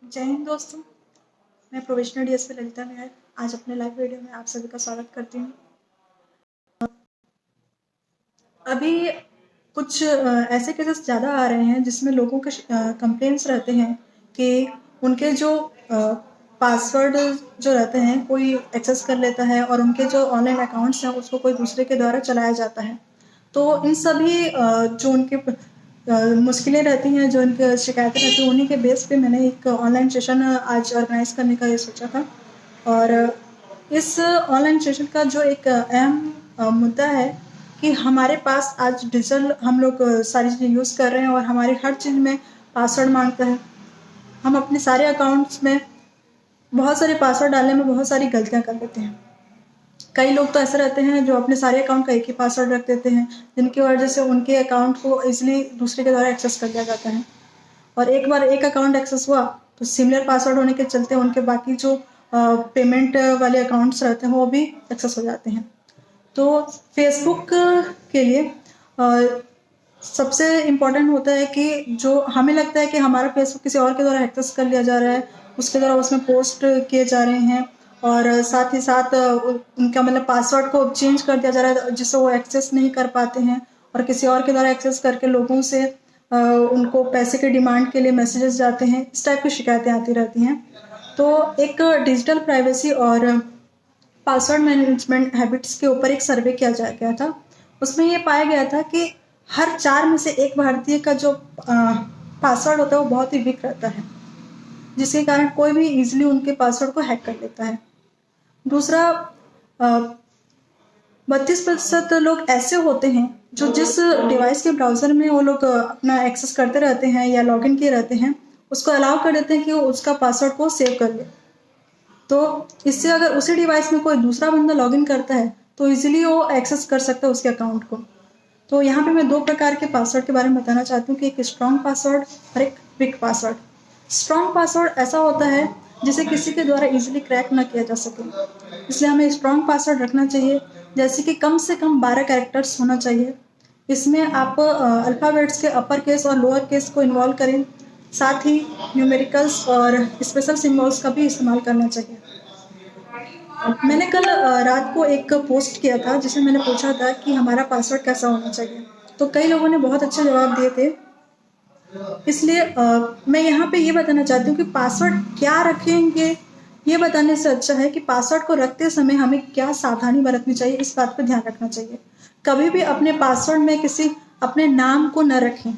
जय हिंद दोस्तों। मैं प्रोफेशनल डीएसपी ललिता नायर आज अपने लाइव वीडियो में आप सभी का स्वागत करती हूँ। अभी कुछ ऐसे केसेस ज़्यादा आ रहे हैं जिसमें लोगों के कंप्लेंट्स रहते हैं कि उनके जो पासवर्ड जो रहते हैं कोई एक्सेस कर लेता है और उनके जो ऑनलाइन अकाउंट्स हैं उसको कोई दूसरे के द्वारा चलाया जाता है। तो इन सभी जो उनके मुश्किलें रहती हैं, जो इनकी शिकायतें रहती हैं, उन्हीं के बेस पे मैंने एक ऑनलाइन सेशन आज ऑर्गेनाइज करने का ये सोचा था। और इस ऑनलाइन सेशन का जो एक अहम मुद्दा है कि हमारे पास आज डिजिटल हम लोग सारी चीज़ें यूज़ कर रहे हैं और हमारे हर चीज़ में पासवर्ड मांगता है। हम अपने सारे अकाउंट्स में बहुत सारे पासवर्ड डालने में बहुत सारी गलतियां कर लेते हैं। कई लोग तो ऐसे रहते हैं जो अपने सारे अकाउंट का एक ही पासवर्ड रख देते हैं, जिनकी वजह से उनके अकाउंट को इजीली दूसरे के द्वारा एक्सेस कर लिया जाता है। और एक बार एक अकाउंट एक्सेस हुआ तो सिमिलर पासवर्ड होने के चलते उनके बाकी जो पेमेंट वाले अकाउंट्स रहते हैं वो भी एक्सेस हो जाते हैं। तो फेसबुक के लिए सबसे इम्पोर्टेंट होता है कि जो हमें लगता है कि हमारा फेसबुक किसी और के द्वारा एक्सेस कर लिया जा रहा है, उसके द्वारा उसमें पोस्ट किए जा रहे हैं और साथ ही साथ उनका मतलब पासवर्ड को चेंज कर दिया जा रहा है जिससे वो एक्सेस नहीं कर पाते हैं और किसी और के द्वारा एक्सेस करके लोगों से उनको पैसे के डिमांड के लिए मैसेजेस जाते हैं। इस टाइप की शिकायतें आती रहती हैं। तो एक डिजिटल प्राइवेसी और पासवर्ड मैनेजमेंट हैबिट्स के ऊपर एक सर्वे किया गया था। उसमें ये पाया गया था कि हर 4 में से एक भारतीय का जो पासवर्ड होता है वो बहुत ही वीक रहता है, जिसके कारण कोई भी इजीली उनके पासवर्ड को हैक कर लेता है। दूसरा, 32% लोग ऐसे होते हैं जो जिस डिवाइस के ब्राउजर में वो लोग अपना एक्सेस करते रहते हैं या लॉगिन किए रहते हैं उसको अलाउ कर देते हैं कि वो उसका पासवर्ड को सेव कर ले। तो इससे अगर उसी डिवाइस में कोई दूसरा बंदा लॉगिन करता है तो इजीली वो एक्सेस कर सकता है उसके अकाउंट को। तो यहाँ पे मैं 2 प्रकार के पासवर्ड के बारे में बताना चाहती हूँ कि एक स्ट्रॉन्ग पासवर्ड और एक वीक पासवर्ड। स्ट्रॉन्ग पासवर्ड ऐसा होता है जिसे किसी के द्वारा इजीली क्रैक ना किया जा सके, इसलिए हमें स्ट्रॉन्ग पासवर्ड रखना चाहिए, जैसे कि कम से कम 12 कैरेक्टर्स होना चाहिए। इसमें आप अल्फ़ाबेट्स के अपर केस और लोअर केस को इन्वॉल्व करें, साथ ही न्यूमेरिकल्स और स्पेशल सिम्बल्स का भी इस्तेमाल करना चाहिए। मैंने कल रात को एक पोस्ट किया था जिसमें मैंने पूछा था कि हमारा पासवर्ड कैसा होना चाहिए, तो कई लोगों ने बहुत अच्छे जवाब दिए थे। इसलिए मैं यहाँ पे ये बताना चाहती हूँ कि पासवर्ड क्या रखेंगे ये बताने से अच्छा है कि पासवर्ड को रखते समय हमें क्या सावधानी बरतनी चाहिए, इस बात पर ध्यान रखना चाहिए। कभी भी अपने पासवर्ड में किसी अपने नाम को न रखें।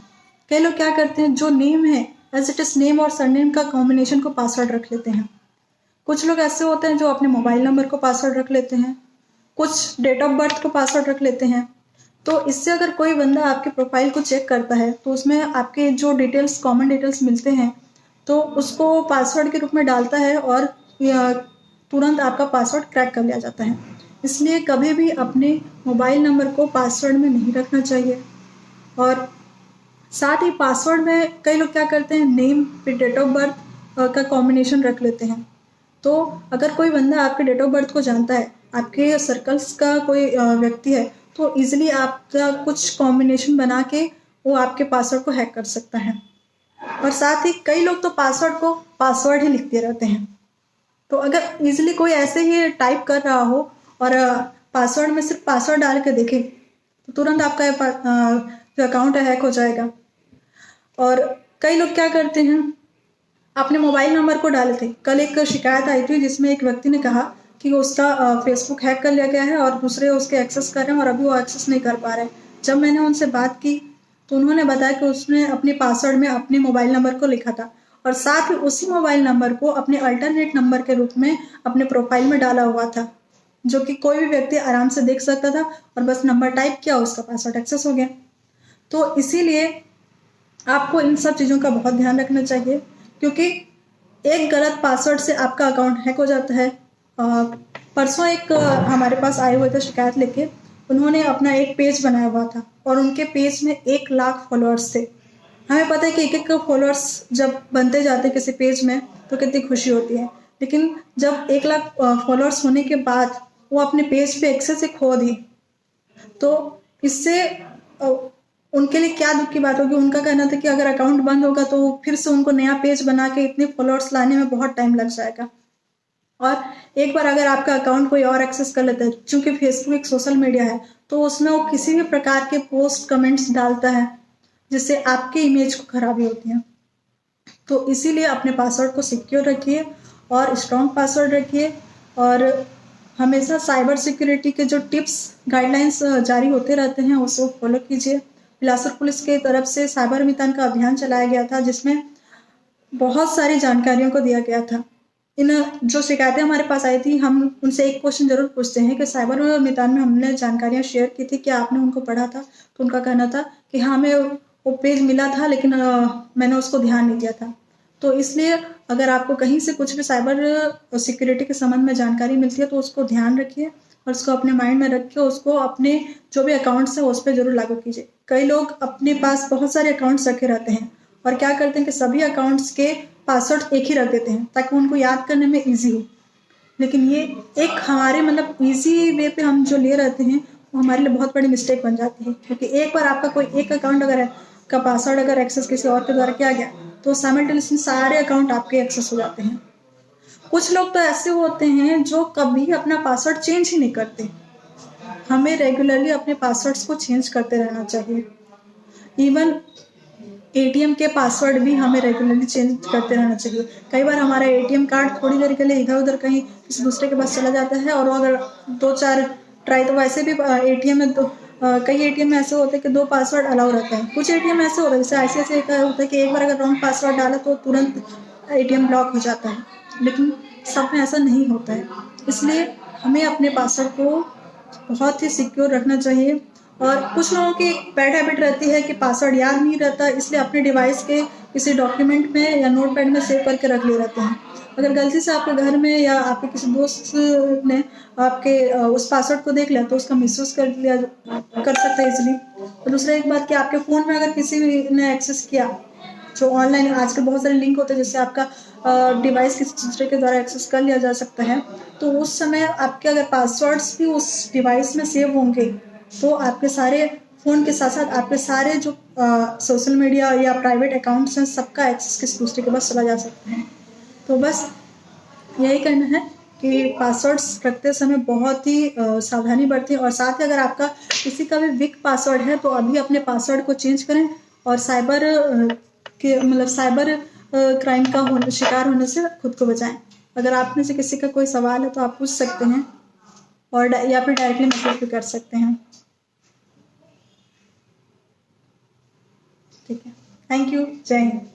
कई लोग क्या करते हैं, जो नेम है एज इट इज नेम और सरनेम का कॉम्बिनेशन को पासवर्ड रख लेते हैं। कुछ लोग ऐसे होते हैं जो अपने मोबाइल नंबर को पासवर्ड रख लेते हैं, कुछ डेट ऑफ बर्थ को पासवर्ड रख लेते हैं। तो इससे अगर कोई बंदा आपके प्रोफाइल को चेक करता है तो उसमें आपके जो डिटेल्स कॉमन डिटेल्स मिलते हैं तो उसको पासवर्ड के रूप में डालता है और तुरंत आपका पासवर्ड क्रैक कर लिया जाता है। इसलिए कभी भी अपने मोबाइल नंबर को पासवर्ड में नहीं रखना चाहिए। और साथ ही पासवर्ड में कई लोग क्या करते हैं, नेम फिर डेट ऑफ बर्थ का कॉम्बिनेशन रख लेते हैं। तो अगर कोई बंदा आपके डेट ऑफ बर्थ को जानता है, आपके सर्कल्स का कोई व्यक्ति है, तो इजीली आपका कुछ कॉम्बिनेशन बना के वो आपके पासवर्ड को हैक कर सकता है। और साथ ही कई लोग तो पासवर्ड को पासवर्ड ही लिखते रहते हैं। तो अगर इजीली कोई ऐसे ही टाइप कर रहा हो और पासवर्ड में सिर्फ पासवर्ड डाल के देखे तो तुरंत आपका जो अकाउंट है हैक हो जाएगा। और कई लोग क्या करते हैं, अपने मोबाइल नंबर को डाले थे। कल एक शिकायत आई थी जिसमें एक व्यक्ति ने कहा कि उसका फेसबुक हैक कर लिया गया है और दूसरे उसके एक्सेस कर रहे हैं और अभी वो एक्सेस नहीं कर पा रहे। जब मैंने उनसे बात की तो उन्होंने बताया कि उसने अपने पासवर्ड में अपने मोबाइल नंबर को लिखा था और साथ ही उसी मोबाइल नंबर को अपने अल्टरनेट नंबर के रूप में अपने प्रोफाइल में डाला हुआ था, जो कि कोई भी व्यक्ति आराम से देख सकता था और बस नंबर टाइप किया, उसका पासवर्ड एक्सेस हो गया। तो इसीलिए आपको इन सब चीज़ों का बहुत ध्यान रखना चाहिए, क्योंकि एक गलत पासवर्ड से आपका अकाउंट हैक हो जाता है। परसों एक हमारे पास आए हुए थे शिकायत लेके, उन्होंने अपना एक पेज बनाया हुआ था और उनके पेज में 1 लाख फॉलोअर्स थे। हमें पता है कि एक फॉलोअर्स जब बनते जाते हैं किसी पेज में तो कितनी खुशी होती है, लेकिन जब 1 लाख फॉलोअर्स होने के बाद वो अपने पेज पे एक्सेस से खो दी तो इससे उनके लिए क्या दुख की बात होगी। उनका कहना था कि अगर अकाउंट बंद होगा तो फिर से उनको नया पेज बना के इतने फॉलोअर्स लाने में बहुत टाइम लग जाएगा। और एक बार अगर आपका अकाउंट कोई और एक्सेस कर लेता है, चूंकि फेसबुक एक सोशल मीडिया है, तो उसमें वो किसी भी प्रकार के पोस्ट कमेंट्स डालता है जिससे आपके इमेज को खराबी होती है। तो इसीलिए अपने पासवर्ड को सिक्योर रखिए और स्ट्रॉन्ग पासवर्ड रखिए, और हमेशा साइबर सिक्योरिटी के जो टिप्स गाइडलाइंस जारी होते रहते हैं उसको फॉलो कीजिए। बिलासपुर पुलिस की तरफ से साइबर मितान का अभियान चलाया गया था जिसमें बहुत सारी जानकारियों को दिया गया था। इन जो शिकायतें हमारे पास आई थी, हम उनसे एक क्वेश्चन जरूर पूछते हैं कि साइबर मितान में हमने जानकारियां शेयर की थी, क्या आपने उनको पढ़ा था? तो उनका कहना था कि हाँ, हमें वो पेज मिला था लेकिन मैंने उसको ध्यान नहीं दिया था। तो इसलिए अगर आपको कहीं से कुछ भी साइबर सिक्योरिटी के संबंध में जानकारी मिलती है तो उसको ध्यान रखिए और उसको अपने माइंड में रखिए, उसको अपने जो भी अकाउंट्स है उस पर जरूर लागू कीजिए। कई लोग अपने पास बहुत सारे अकाउंट्स रखे रहते हैं और क्या करते हैं कि सभी अकाउंट्स के पासवर्ड एक ही रख देते हैं ताकि उनको याद करने में ईजी हो। लेकिन ये एक हमारे मतलब ईजी वे पे हम जो ले रहते हैं वो हमारे लिए बहुत बड़ी मिस्टेक बन जाती है, क्योंकि एक बार आपका कोई एक अकाउंट अगर है का पासवर्ड अगर एक्सेस किसी और के द्वारा किया गया तो साइमल्टेनियसली सारे अकाउंट आपके एक्सेस हो जाते हैं। कुछ लोग तो ऐसे होते हैं जो कभी अपना पासवर्ड चेंज ही नहीं करते। हमें रेगुलरली अपने पासवर्ड्स को चेंज करते रहना चाहिए। इवन एटीएम के पासवर्ड भी हमें रेगुलरली चेंज करते रहना चाहिए। कई बार हमारा एटीएम कार्ड थोड़ी देर के लिए इधर उधर कहीं किसी दूसरे के पास चला जाता है और अगर 2-4 ट्राई, तो वैसे भी एटीएम में कई एटीएम में ऐसे होते हैं कि 2 पासवर्ड अलाउ रहता है। कुछ एटीएम में ऐसे होता है, जैसे आईसीआईसीआई का होता है कि एक बार अगर रॉन्ग पासवर्ड डाला तो तुरंत एटीएम ब्लॉक हो जाता है, लेकिन सब में ऐसा नहीं होता है। इसलिए हमें अपने पासवर्ड को बहुत ही सिक्योर रखना चाहिए। और कुछ लोगों की एक बैड हैबिट रहती है कि पासवर्ड याद नहीं रहता, इसलिए अपने डिवाइस के किसी डॉक्यूमेंट में या नोटपैड में सेव करके रख ले रहते हैं। अगर गलती से आपके घर में या आपके किसी दोस्त ने आपके उस पासवर्ड को देख लिया तो उसका मिसयूज कर सकते हैं इजिली। और दूसरा एक बात कि आपके फ़ोन में अगर किसी ने एक्सेस किया, जो ऑनलाइन आजकल बहुत सारे लिंक होते हैं जिससे आपका डिवाइस किसी दूसरे के द्वारा एक्सेस कर लिया जा सकता है, तो उस समय आपके अगर पासवर्ड्स भी उस डिवाइस में सेव होंगे तो आपके सारे फ़ोन के साथ साथ आपके सारे जो सोशल मीडिया या प्राइवेट अकाउंट्स हैं सबका एक्सेस किसी दूसरे के पास चला जा सकता है। तो बस यही कहना है कि पासवर्ड्स रखते समय बहुत ही सावधानी बरतें, और साथ ही अगर आपका किसी का भी वीक पासवर्ड है तो अभी अपने पासवर्ड को चेंज करें और साइबर क्राइम का शिकार होने से खुद को बचाएं। अगर आप में से किसी का कोई सवाल है तो आप पूछ सकते हैं और या फिर डायरेक्टली मैसेज भी कर सकते हैं। ठीक है, थैंक यू, जय हिंद।